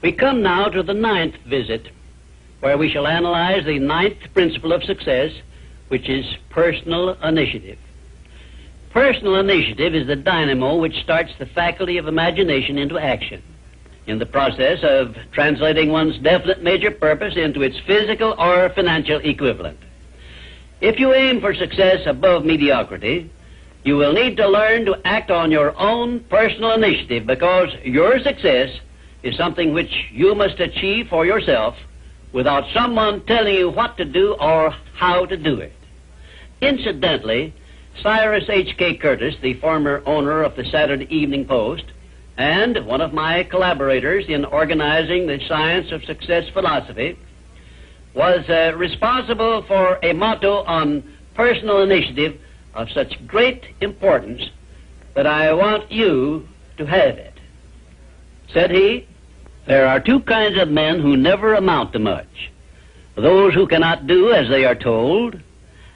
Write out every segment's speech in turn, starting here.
We come now to the 9th visit, where we shall analyze the 9th principle of success, which is personal initiative. Personal initiative is the dynamo which starts the faculty of imagination into action, in the process of translating one's definite major purpose into its physical or financial equivalent. If you aim for success above mediocrity, you will need to learn to act on your own personal initiative, because your success is something which you must achieve for yourself without someone telling you what to do or how to do it. Incidentally, Cyrus H.K. Curtis, the former owner of the Saturday Evening Post, and one of my collaborators in organizing the Science of Success philosophy, was responsible for a motto on personal initiative of such great importance that I want you to have it. Said he, "There are two kinds of men who never amount to much: those who cannot do as they are told,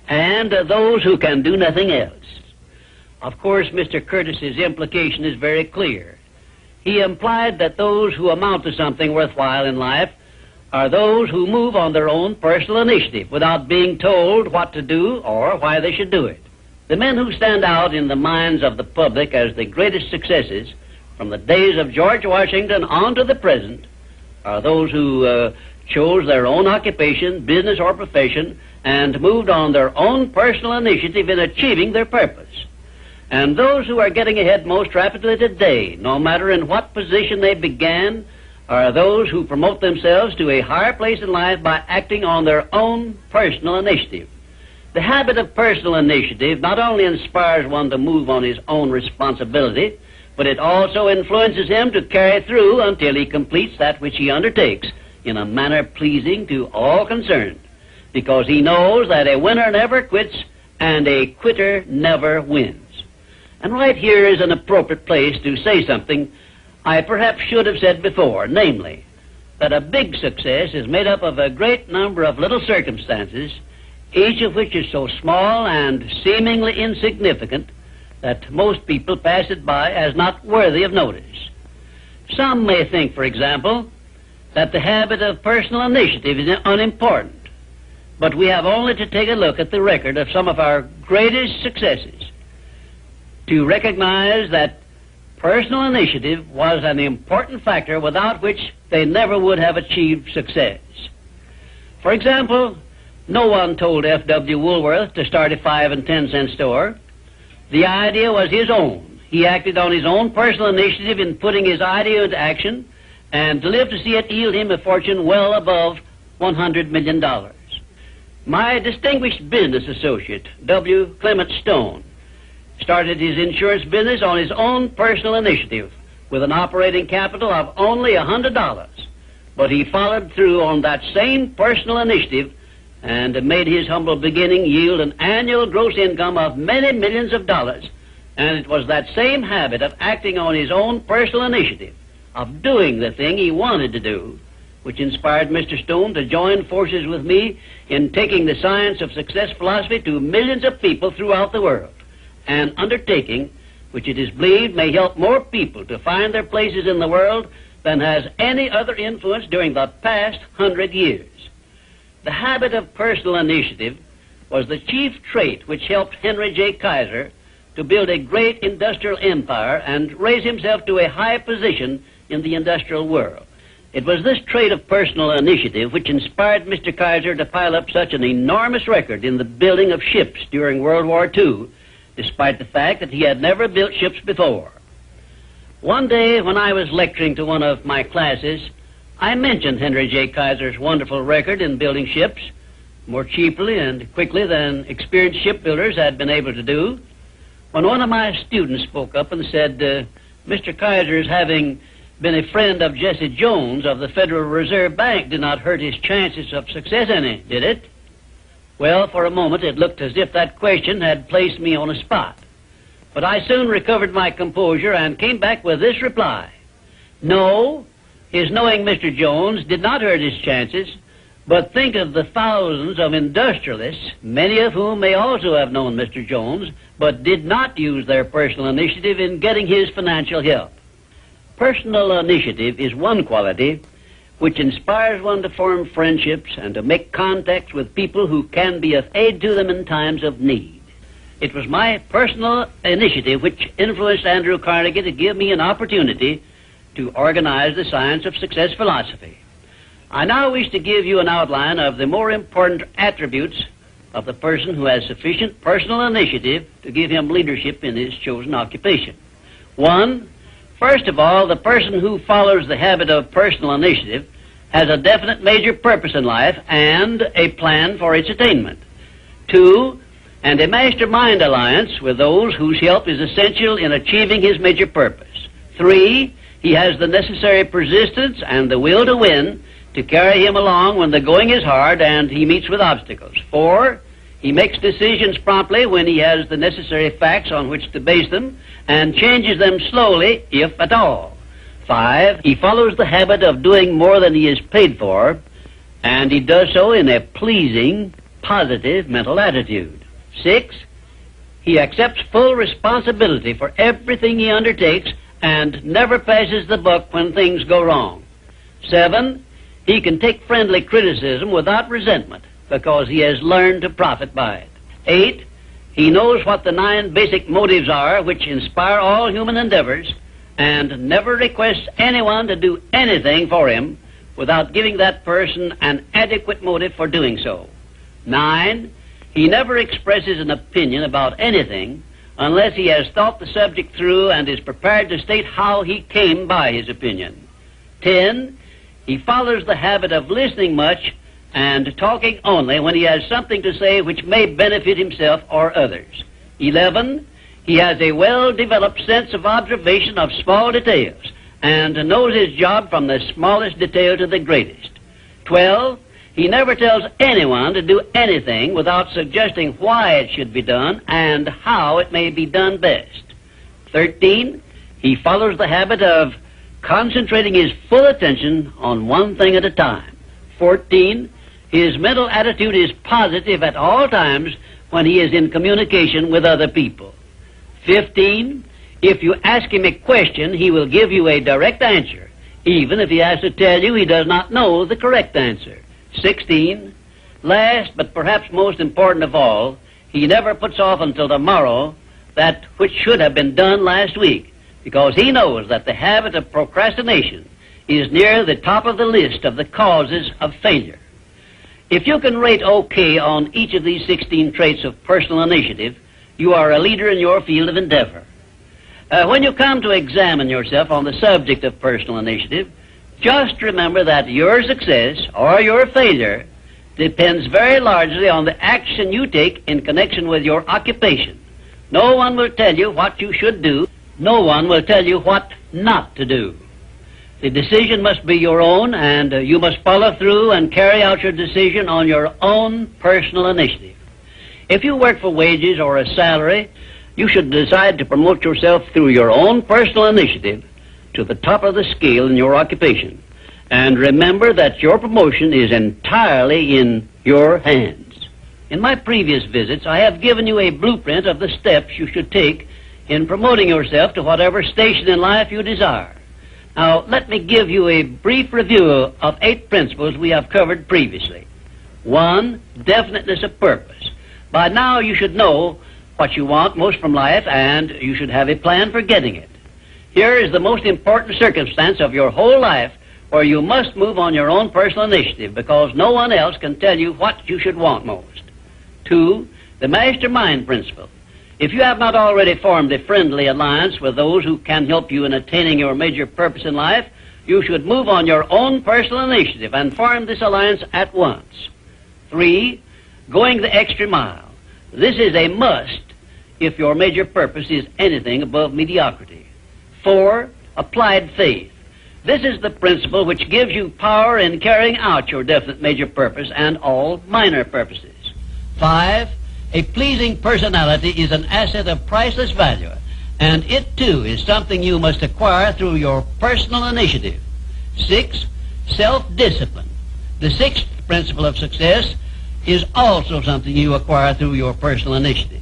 and those who can do nothing else." Of course, Mr. Curtis's implication is very clear. He implied that those who amount to something worthwhile in life are those who move on their own personal initiative without being told what to do or why they should do it. The men who stand out in the minds of the public as the greatest successes from the days of George Washington on to the present are those who chose their own occupation, business, or profession, and moved on their own personal initiative in achieving their purpose. And those who are getting ahead most rapidly today, no matter in what position they began, are those who promote themselves to a higher place in life by acting on their own personal initiative. The habit of personal initiative not only inspires one to move on his own responsibility, but it also influences him to carry through until he completes that which he undertakes in a manner pleasing to all concerned, because he knows that a winner never quits and a quitter never wins. And right here is an appropriate place to say something I perhaps should have said before, namely, that a big success is made up of a great number of little circumstances, each of which is so small and seemingly insignificant that most people pass it by as not worthy of notice. Some may think, for example, that the habit of personal initiative is unimportant, but we have only to take a look at the record of some of our greatest successes to recognize that personal initiative was an important factor without which they never would have achieved success. For example, no one told F.W. Woolworth to start a 5 and 10 cent store. The idea was his own. He acted on his own personal initiative in putting his idea into action, and lived to see it yield him a fortune well above $100 million. My distinguished business associate, W. Clement Stone, started his insurance business on his own personal initiative with an operating capital of only $100. But he followed through on that same personal initiative and made his humble beginning yield an annual gross income of many millions of dollars. And it was that same habit of acting on his own personal initiative, of doing the thing he wanted to do, which inspired Mr. Stone to join forces with me in taking the Science of Success philosophy to millions of people throughout the world, an undertaking which it is believed may help more people to find their places in the world than has any other influence during the past 100 years. The habit of personal initiative was the chief trait which helped Henry J. Kaiser to build a great industrial empire and raise himself to a high position in the industrial world. It was this trait of personal initiative which inspired Mr. Kaiser to pile up such an enormous record in the building of ships during World War II, despite the fact that he had never built ships before. One day when I was lecturing to one of my classes, I mentioned Henry J. Kaiser's wonderful record in building ships more cheaply and quickly than experienced shipbuilders had been able to do, when one of my students spoke up and said, Mr. Kaiser's having been a friend of Jesse Jones of the Federal Reserve Bank did not hurt his chances of success any, did it? Well, for a moment it looked as if that question had placed me on a spot. But I soon recovered my composure and came back with this reply: no, his knowing Mr. Jones did not hurt his chances, but think of the thousands of industrialists, many of whom may also have known Mr. Jones, but did not use their personal initiative in getting his financial help. Personal initiative is one quality which inspires one to form friendships and to make contacts with people who can be of aid to them in times of need. It was my personal initiative which influenced Andrew Carnegie to give me an opportunity to organize the Science of Success philosophy. I now wish to give you an outline of the more important attributes of the person who has sufficient personal initiative to give him leadership in his chosen occupation. 1. First of all, the person who follows the habit of personal initiative has a definite major purpose in life and a plan for its attainment. 2. And a mastermind alliance with those whose help is essential in achieving his major purpose. 3. He has the necessary persistence and the will to win to carry him along when the going is hard and he meets with obstacles. 4. He makes decisions promptly when he has the necessary facts on which to base them and changes them slowly, if at all. 5. He follows the habit of doing more than he is paid for, and he does so in a pleasing, positive mental attitude. 6. He accepts full responsibility for everything he undertakes and never passes the buck when things go wrong. 7. He can take friendly criticism without resentment because he has learned to profit by it. 8. He knows what the 9 basic motives are which inspire all human endeavors and never requests anyone to do anything for him without giving that person an adequate motive for doing so. 9. He never expresses an opinion about anything unless he has thought the subject through and is prepared to state how he came by his opinion. 10. He follows the habit of listening much and talking only when he has something to say which may benefit himself or others. 11. He has a well-developed sense of observation of small details and knows his job from the smallest detail to the greatest. 12. He never tells anyone to do anything without suggesting why it should be done and how it may be done best. 13. He follows the habit of concentrating his full attention on one thing at a time. 14. His mental attitude is positive at all times when he is in communication with other people. 15. If you ask him a question, he will give you a direct answer, even if he has to tell you he does not know the correct answer. 16. Last, but perhaps most important of all, he never puts off until tomorrow that which should have been done last week, because he knows that the habit of procrastination is near the top of the list of the causes of failure. If you can rate OK on each of these 16 traits of personal initiative, you are a leader in your field of endeavor. When you come to examine yourself on the subject of personal initiative, just remember that your success or your failure depends very largely on the action you take in connection with your occupation. No one will tell you what you should do. No one will tell you what not to do. The decision must be your own, and you must follow through and carry out your decision on your own personal initiative. If you work for wages or a salary, you should decide to promote yourself through your own personal initiative to the top of the scale in your occupation. And remember that your promotion is entirely in your hands. In my previous visits, I have given you a blueprint of the steps you should take in promoting yourself to whatever station in life you desire. Now, let me give you a brief review of 8 principles we have covered previously. 1. Definiteness of purpose. By now you should know what you want most from life, and you should have a plan for getting it. Here is the most important circumstance of your whole life where you must move on your own personal initiative because no one else can tell you what you should want most. 2. The mastermind principle. If you have not already formed a friendly alliance with those who can help you in attaining your major purpose in life, you should move on your own personal initiative and form this alliance at once. 3. Going the extra mile. This is a must if your major purpose is anything above mediocrity. 4. Applied faith. This is the principle which gives you power in carrying out your definite major purpose and all minor purposes. 5. A pleasing personality is an asset of priceless value, and it too is something you must acquire through your personal initiative. 6. Self-discipline. The 6th principle of success is also something you acquire through your personal initiative.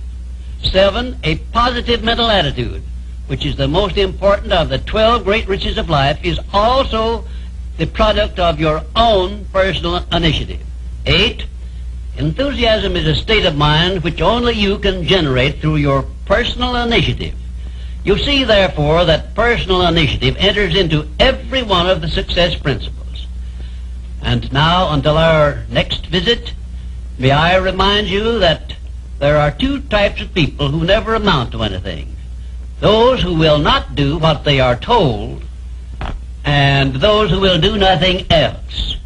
7. A positive mental attitude, which is the most important of the 12 great riches of life, is also the product of your own personal initiative. 8. Enthusiasm is a state of mind which only you can generate through your personal initiative. You see, therefore, that personal initiative enters into every one of the success principles. And now, until our next visit, may I remind you that there are two types of people who never amount to anything. Those who will not do what they are told, and those who will do nothing else.